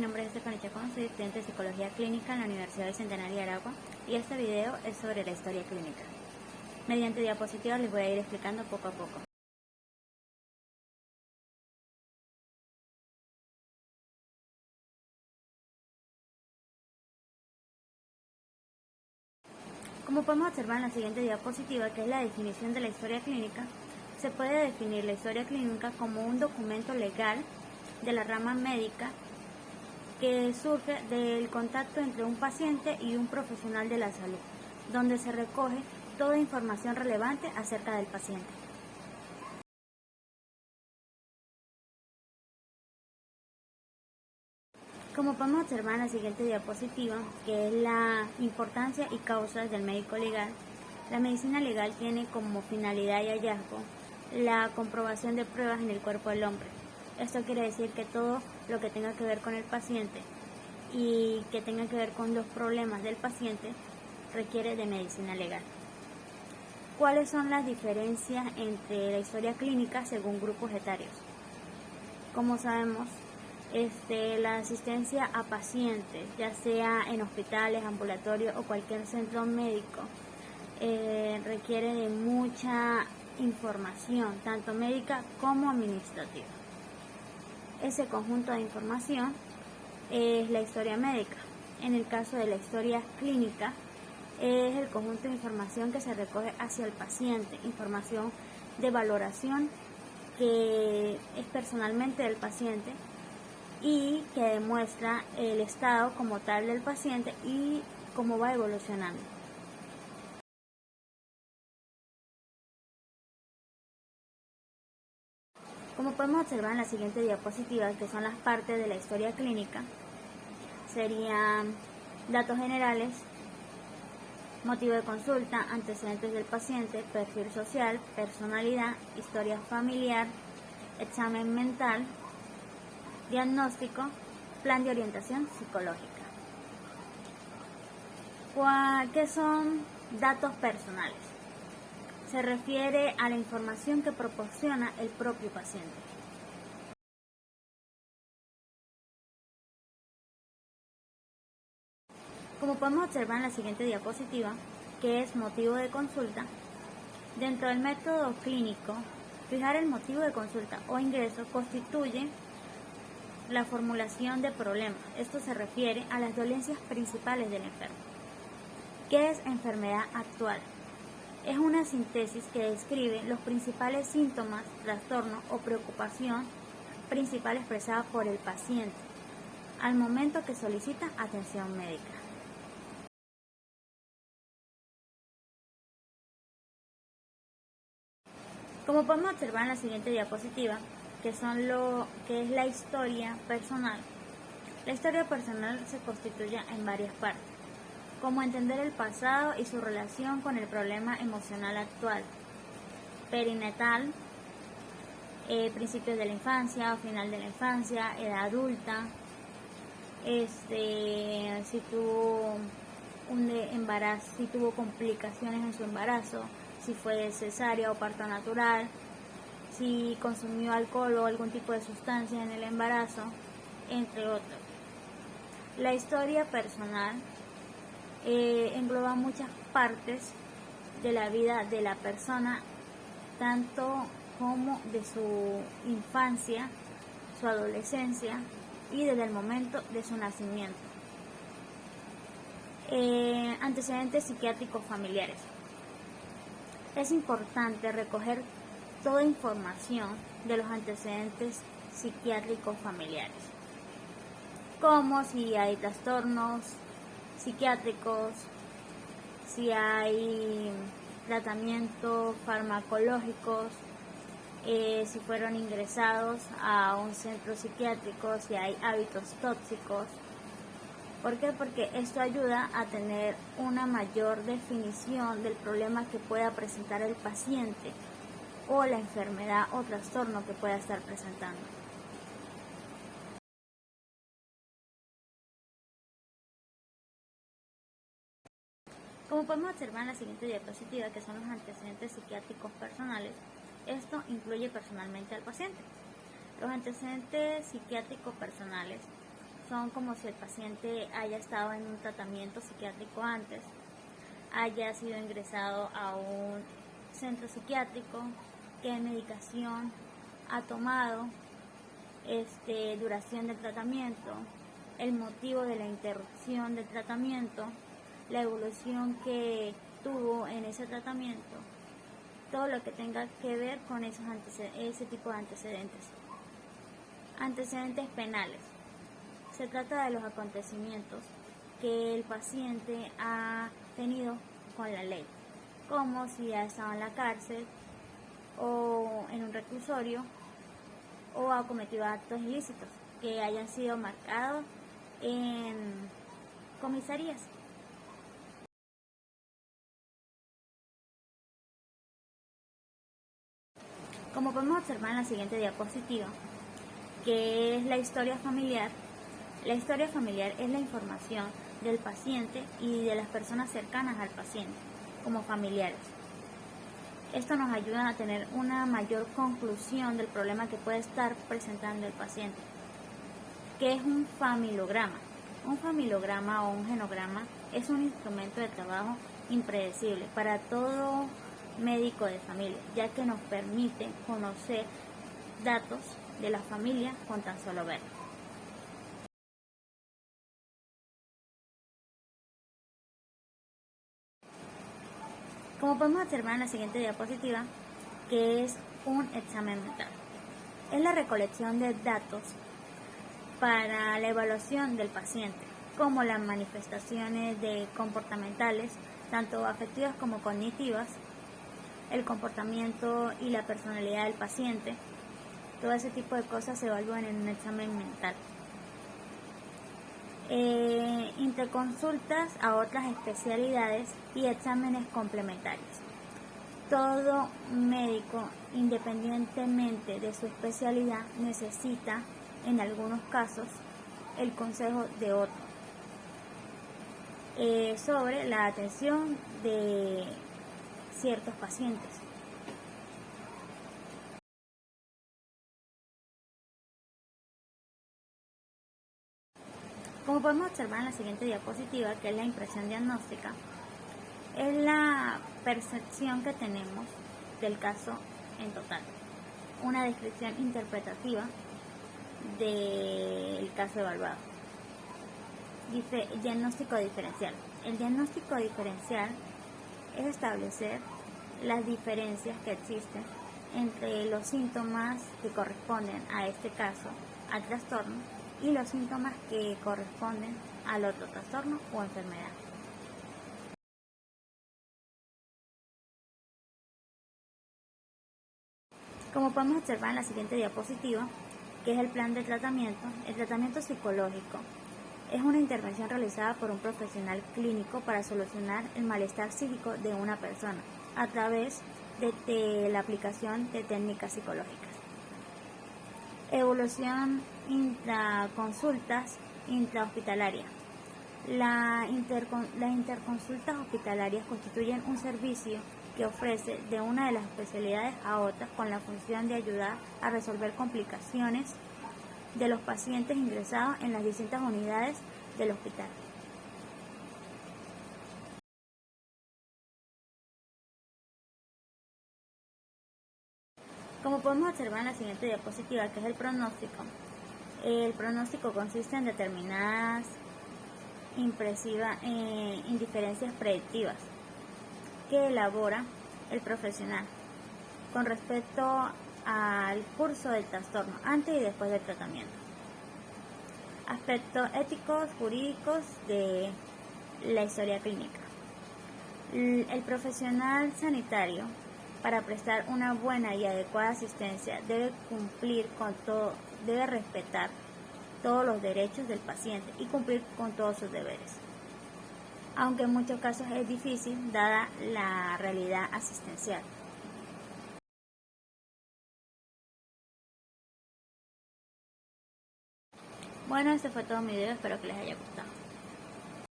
nombre es Stephanie Chacón, soy estudiante de Psicología Clínica en la Universidad Bicentenaria de Aragua y este video es sobre la historia clínica. Mediante diapositivas les voy a ir explicando poco a poco. Como podemos observar en la siguiente diapositiva, que es la definición de la historia clínica, se puede definir la historia clínica como un documento legal de la rama médica que surge del contacto entre un paciente y un profesional de la salud, donde se recoge toda información relevante acerca del paciente. Como podemos observar en la siguiente diapositiva, que es la importancia y causas del médico legal, la medicina legal tiene como finalidad y hallazgo la comprobación de pruebas en el cuerpo del hombre. Esto quiere decir que todo lo que tenga que ver con el paciente y que tenga que ver con los problemas del paciente requiere de medicina legal. ¿Cuáles son las diferencias entre la historia clínica según grupos etarios? Como sabemos, la asistencia a pacientes, ya sea en hospitales, ambulatorios o cualquier centro médico, requiere de mucha información, tanto médica como administrativa. Ese conjunto de información es la historia médica. En el caso de la historia clínica, es el conjunto de información que se recoge hacia el paciente, información de valoración que es personalmente del paciente y que demuestra el estado como tal del paciente y cómo va evolucionando. Como podemos observar en la siguiente diapositiva, que son las partes de la historia clínica, serían datos generales, motivo de consulta, antecedentes del paciente, perfil social, personalidad, historia familiar, examen mental, diagnóstico, plan de orientación psicológica. ¿Qué son datos personales? Se refiere a la información que proporciona el propio paciente. Como podemos observar en la siguiente diapositiva, que es motivo de consulta, dentro del método clínico, fijar el motivo de consulta o ingreso constituye la formulación de problemas. Esto se refiere a las dolencias principales del enfermo. ¿Qué es enfermedad actual? Es una síntesis que describe los principales síntomas, trastorno o preocupación principal expresada por el paciente al momento que solicita atención médica. Como podemos observar en la siguiente diapositiva, que es la historia personal. La historia personal se constituye en varias partes, como entender el pasado y su relación con el problema emocional actual, perinatal, principios de la infancia o final de la infancia, edad adulta, si tuvo un embarazo, si tuvo complicaciones en su embarazo, si fue cesárea o parto natural, si consumió alcohol o algún tipo de sustancia en el embarazo, entre otros. La historia personal engloba muchas partes de la vida de la persona, tanto como de su infancia, su adolescencia y desde el momento de su nacimiento. Antecedentes psiquiátricos familiares. Es importante recoger toda información de los antecedentes psiquiátricos familiares, como si hay trastornos psiquiátricos, si hay tratamientos farmacológicos, si fueron ingresados a un centro psiquiátrico, si hay hábitos tóxicos. ¿Por qué? Porque esto ayuda a tener una mayor definición del problema que pueda presentar el paciente o la enfermedad o trastorno que pueda estar presentando. Como podemos observar en la siguiente diapositiva, que son los antecedentes psiquiátricos personales, esto incluye personalmente al paciente. Los antecedentes psiquiátricos personales son como si el paciente haya estado en un tratamiento psiquiátrico antes, haya sido ingresado a un centro psiquiátrico, qué medicación ha tomado, duración del tratamiento, el motivo de la interrupción del tratamiento, la evolución que tuvo en ese tratamiento, todo lo que tenga que ver con ese tipo de antecedentes. Antecedentes penales. Se trata de los acontecimientos que el paciente ha tenido con la ley, como si ha estado en la cárcel o en un reclusorio o ha cometido actos ilícitos que hayan sido marcados en comisarías. Como podemos observar en la siguiente diapositiva, que es la historia familiar es la información del paciente y de las personas cercanas al paciente, como familiares. Esto nos ayuda a tener una mayor conclusión del problema que puede estar presentando el paciente. ¿Qué es un familograma? Un familograma o un genograma es un instrumento de trabajo impredecible para todo médico de familia, ya que nos permite conocer datos de la familia con tan solo verlo. Como podemos observar en la siguiente diapositiva, que es un examen mental. Es la recolección de datos para la evaluación del paciente, como las manifestaciones comportamentales, tanto afectivas como cognitivas, el comportamiento y la personalidad del paciente. Todo ese tipo de cosas se evalúan en un examen mental. Interconsultas a otras especialidades y exámenes complementarios. Todo médico, independientemente de su especialidad, necesita, en algunos casos, el consejo de otro sobre la atención de ciertos pacientes. Como podemos observar en la siguiente diapositiva, que es la impresión diagnóstica, es la percepción que tenemos del caso en total, una descripción interpretativa del caso evaluado. Diagnóstico diferencial. El diagnóstico diferencial es establecer las diferencias que existen entre los síntomas que corresponden a este caso, al trastorno, y los síntomas que corresponden al otro trastorno o enfermedad. Como podemos observar en la siguiente diapositiva, que es el plan de tratamiento, el tratamiento psicológico es una intervención realizada por un profesional clínico para solucionar el malestar psíquico de una persona a través de la aplicación de técnicas psicológicas. Evolución intraconsultas intrahospitalaria. Las interconsultas hospitalarias constituyen un servicio que ofrece de una de las especialidades a otras con la función de ayudar a resolver complicaciones de los pacientes ingresados en las distintas unidades del hospital. Como podemos observar en la siguiente diapositiva, que es el pronóstico consiste en determinadas indiferencias predictivas que elabora el profesional con respecto al curso del trastorno antes y después del tratamiento. Aspectos éticos, jurídicos de la historia clínica. El profesional sanitario, para prestar una buena y adecuada asistencia, debe respetar todos los derechos del paciente y cumplir con todos sus deberes, aunque en muchos casos es difícil dada la realidad asistencial. Bueno, este fue todo mi video, espero que les haya gustado.